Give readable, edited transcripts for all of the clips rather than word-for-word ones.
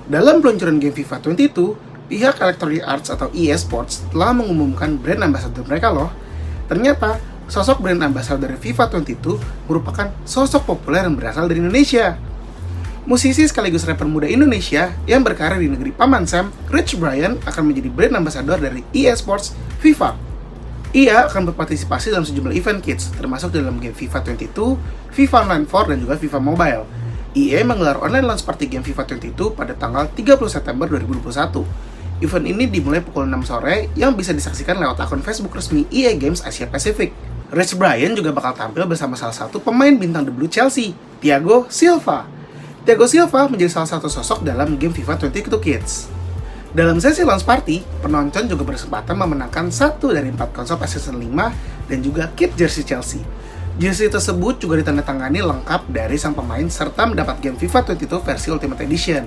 Dalam peluncuran game FIFA 22, pihak Electronic Arts atau EA Sports telah mengumumkan brand ambassador mereka loh. Ternyata, sosok brand ambassador dari FIFA 22 merupakan sosok populer yang berasal dari Indonesia. Musisi sekaligus rapper muda Indonesia yang berkarir di negeri Paman Sam, Rich Brian akan menjadi brand ambassador dari EA Sports FIFA. Ia akan berpartisipasi dalam sejumlah event kids, termasuk dalam game FIFA 22, FIFA Online 4, dan juga FIFA Mobile. EA menggelar online launch party game FIFA 22 pada tanggal 30 September 2021. Event ini dimulai pukul 6 sore yang bisa disaksikan lewat akun Facebook resmi EA Games Asia Pacific. Rich Brian juga bakal tampil bersama salah satu pemain bintang The Blue Chelsea, Thiago Silva. Thiago Silva menjadi salah satu sosok dalam game FIFA 22 Kids. Dalam sesi launch party, penonton juga berkesempatan memenangkan satu dari 4 konsol PlayStation 5 dan juga kit jersey Chelsea. Jersey tersebut juga ditandatangani lengkap dari sang pemain serta mendapat game FIFA 22 versi Ultimate Edition.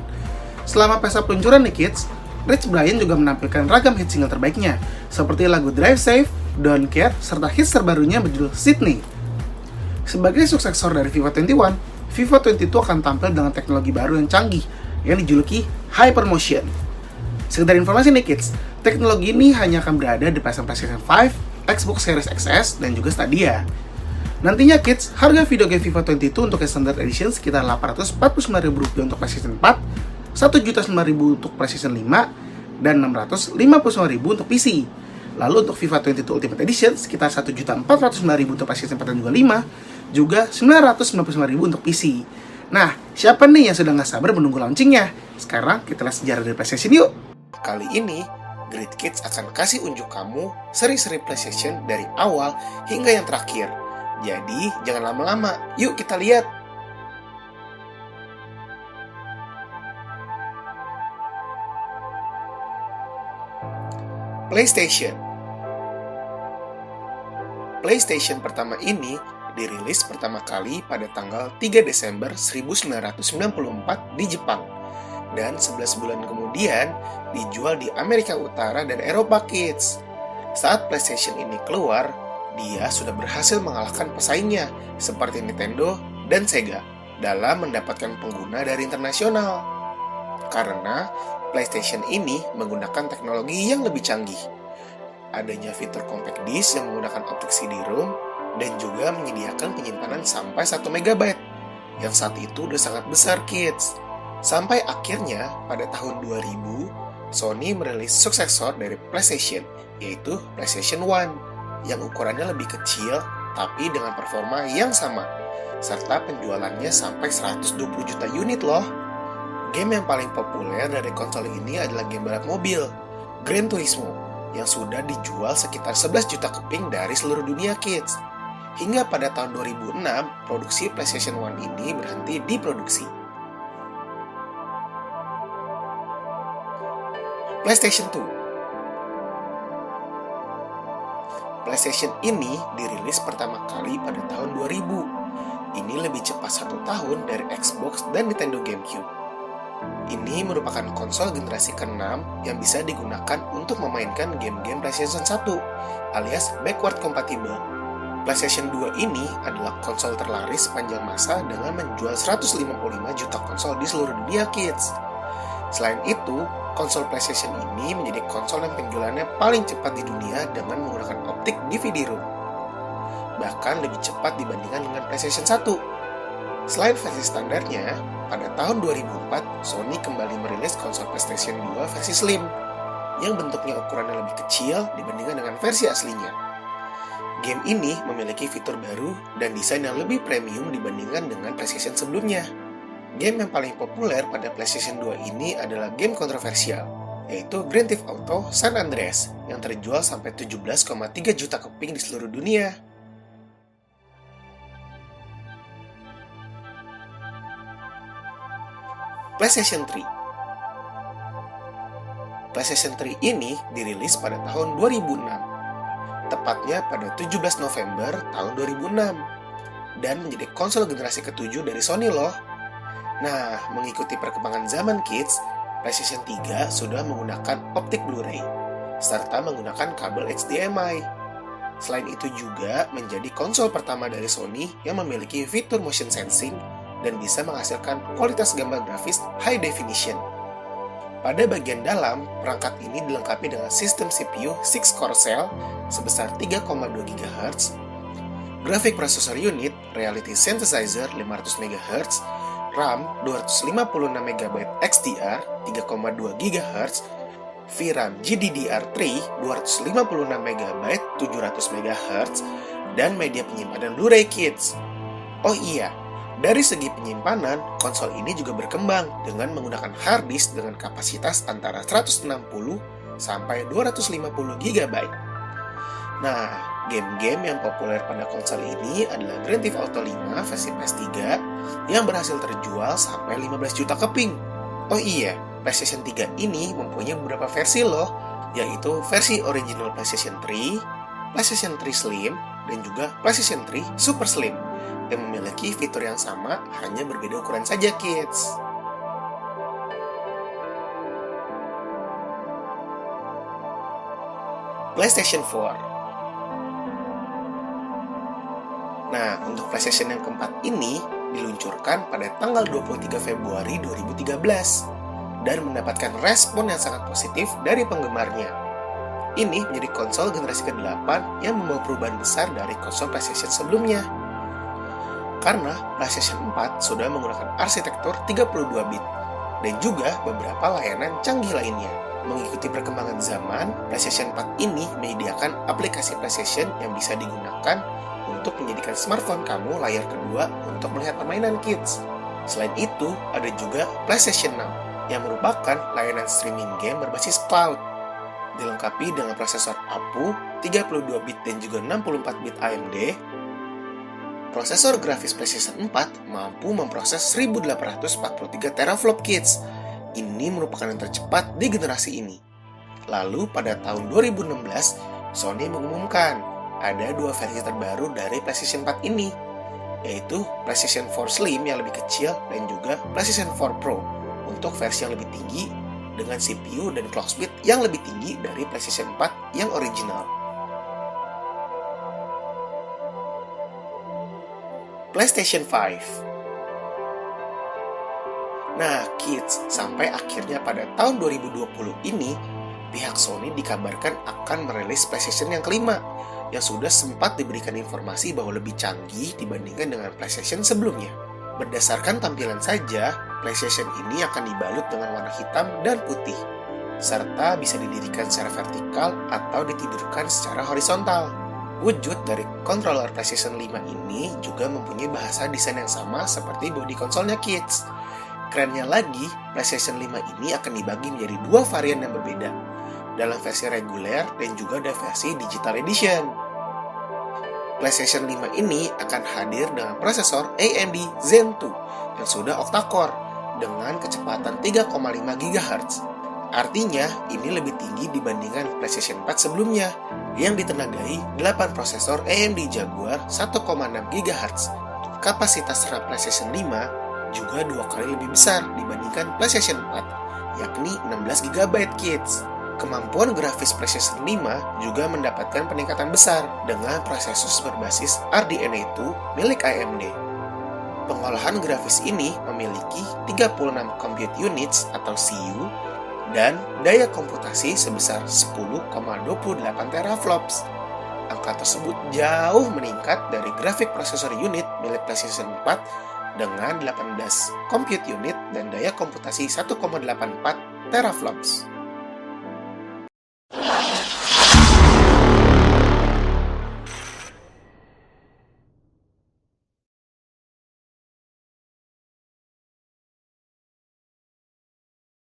Selama pesta peluncuran The Kids, Rich Brian juga menampilkan ragam hit single terbaiknya, seperti lagu Drive Safe, Don't Care, serta hits terbarunya berjudul Sydney. Sebagai suksesor dari FIFA 21, FIFA 22 akan tampil dengan teknologi baru yang canggih, yang dijuluki Hypermotion. Sekedar informasi nih kids, teknologi ini hanya akan berada di PlayStation 5, Xbox Series XS, dan juga Stadia. Nantinya kids, harga video game FIFA 22 untuk Standard Edition sekitar Rp849.000 untuk PlayStation 4, Rp1.005.000 untuk PlayStation 5, dan Rp659.000 untuk PC. Lalu untuk FIFA 22 Ultimate Edition sekitar Rp1.409.000 untuk PlayStation 4 dan juga 5, juga Rp999.000 untuk PC. Nah, siapa nih yang sudah nggak sabar menunggu launchingnya? Sekarang kita lihat sejarah dari PlayStation yuk! Kali ini, Great Kids akan kasih unjuk kamu seri-seri PlayStation dari awal hingga yang terakhir. Jadi, jangan lama-lama. Yuk kita lihat! PlayStation pertama ini dirilis pertama kali pada tanggal 3 Desember 1994 di Jepang. Dan 11 bulan kemudian dijual di Amerika Utara dan Eropa kids. Saat PlayStation ini keluar, dia sudah berhasil mengalahkan pesaingnya seperti Nintendo dan Sega dalam mendapatkan pengguna dari internasional. Karena PlayStation ini menggunakan teknologi yang lebih canggih. Adanya fitur compact disc yang menggunakan optik CD-ROM dan juga menyediakan penyimpanan sampai 1 MB yang saat itu udah sangat besar kids. Sampai akhirnya pada tahun 2000, Sony merilis suksesor dari PlayStation, yaitu PlayStation 1, yang ukurannya lebih kecil tapi dengan performa yang sama, serta penjualannya sampai 120 juta unit loh. Game yang paling populer dari konsol ini adalah game balap mobil, Gran Turismo, yang sudah dijual sekitar 11 juta keping dari seluruh dunia kids. Hingga pada tahun 2006, produksi PlayStation 1 ini berhenti diproduksi. PlayStation 2. PlayStation ini dirilis pertama kali pada tahun 2000. Ini lebih cepat 1 tahun dari Xbox dan Nintendo GameCube. Ini merupakan konsol generasi ke-6 yang bisa digunakan untuk memainkan game-game PlayStation 1, alias backward compatible. PlayStation 2 ini adalah konsol terlaris sepanjang masa dengan menjual 155 juta konsol di seluruh dunia kids. Selain itu, konsol PlayStation ini menjadi konsol yang penjualannya paling cepat di dunia dengan menggunakan optik DVD-ROM. Bahkan lebih cepat dibandingkan dengan PlayStation 1. Selain versi standarnya, pada tahun 2004, Sony kembali merilis konsol PlayStation 2 versi Slim, yang bentuknya ukurannya lebih kecil dibandingkan dengan versi aslinya. Game ini memiliki fitur baru dan desain yang lebih premium dibandingkan dengan PlayStation sebelumnya. Game yang paling populer pada PlayStation 2 ini adalah game kontroversial, yaitu Grand Theft Auto San Andreas, yang terjual sampai 17,3 juta keping di seluruh dunia. PlayStation 3. PlayStation 3 ini dirilis pada tahun 2006, tepatnya pada 17 November tahun 2006, dan menjadi konsol generasi ke-7 dari Sony loh. Nah, mengikuti perkembangan zaman kids, PlayStation 3 sudah menggunakan optik Blu-ray, serta menggunakan kabel HDMI. Selain itu juga menjadi konsol pertama dari Sony yang memiliki fitur motion sensing dan bisa menghasilkan kualitas gambar grafis high definition. Pada bagian dalam, perangkat ini dilengkapi dengan sistem CPU 6-core cell sebesar 3,2 GHz, grafik processor unit Reality Synthesizer 500 MHz, RAM 256 MB XDR 3,2 GHz, VRAM GDDR3 256 MB 700 MHz, dan media penyimpanan Blu-ray Kids. Oh iya, dari segi penyimpanan, konsol ini juga berkembang dengan menggunakan hard disk dengan kapasitas antara 160 sampai 250 GB. Nah, game-game yang populer pada konsol ini adalah Grand Theft Auto 5 versi PS3 yang berhasil terjual sampai 15 juta keping. Oh iya, PlayStation 3 ini mempunyai beberapa versi loh, yaitu versi original PlayStation 3, PlayStation 3 Slim, dan juga PlayStation 3 Super Slim, yang memiliki fitur yang sama, hanya berbeda ukuran saja, kids. PlayStation 4. Nah, untuk PlayStation yang keempat ini diluncurkan pada tanggal 23 Februari 2013 dan mendapatkan respon yang sangat positif dari penggemarnya. Ini menjadi konsol generasi ke-8 yang membawa perubahan besar dari konsol PlayStation sebelumnya. Karena PlayStation 4 sudah menggunakan arsitektur 32 bit dan juga beberapa layanan canggih lainnya. Mengikuti perkembangan zaman, PlayStation 4 ini menyediakan aplikasi PlayStation yang bisa digunakan untuk menjadikan smartphone kamu layar kedua untuk melihat permainan kids. Selain itu, ada juga PlayStation Now yang merupakan layanan streaming game berbasis cloud. Dilengkapi dengan prosesor APU 32 bit dan juga 64 bit AMD, prosesor grafis PlayStation 4 mampu memproses 1843 teraflop kids. Ini merupakan yang tercepat di generasi ini. Lalu pada tahun 2016, Sony mengumumkan ada dua versi terbaru dari PlayStation 4 ini, yaitu PlayStation 4 Slim yang lebih kecil dan juga PlayStation 4 Pro untuk versi yang lebih tinggi dengan CPU dan clock speed yang lebih tinggi dari PlayStation 4 yang original. PlayStation 5. Nah, kids, sampai akhirnya pada tahun 2020 ini, pihak Sony dikabarkan akan merilis PlayStation yang kelima, yang sudah sempat diberikan informasi bahwa lebih canggih dibandingkan dengan PlayStation sebelumnya. Berdasarkan tampilan saja, PlayStation ini akan dibalut dengan warna hitam dan putih, serta bisa didirikan secara vertikal atau ditidurkan secara horizontal. Wujud dari controller PlayStation 5 ini juga mempunyai bahasa desain yang sama seperti bodi konsolnya kids. Kerennya lagi, PlayStation 5 ini akan dibagi menjadi dua varian yang berbeda, dalam versi reguler dan juga ada versi Digital Edition. PlayStation 5 ini akan hadir dengan prosesor AMD Zen 2 yang sudah octa-core dengan kecepatan 3,5 GHz. Artinya, ini lebih tinggi dibandingkan PlayStation 4 sebelumnya yang ditenagai 8 prosesor AMD Jaguar 1,6 GHz. Kapasitas RAM PlayStation 5 juga 2 kali lebih besar dibandingkan PlayStation 4, yakni 16 GB kids. Kemampuan grafis PlayStation 5 juga mendapatkan peningkatan besar dengan prosesor berbasis RDNA 2 milik AMD. Pengolahan grafis ini memiliki 36 compute units atau CPU dan daya komputasi sebesar 10,28 teraflops. Angka tersebut jauh meningkat dari grafik prosesor unit milik PlayStation 4 dengan 18 compute unit dan daya komputasi 1,84 teraflops.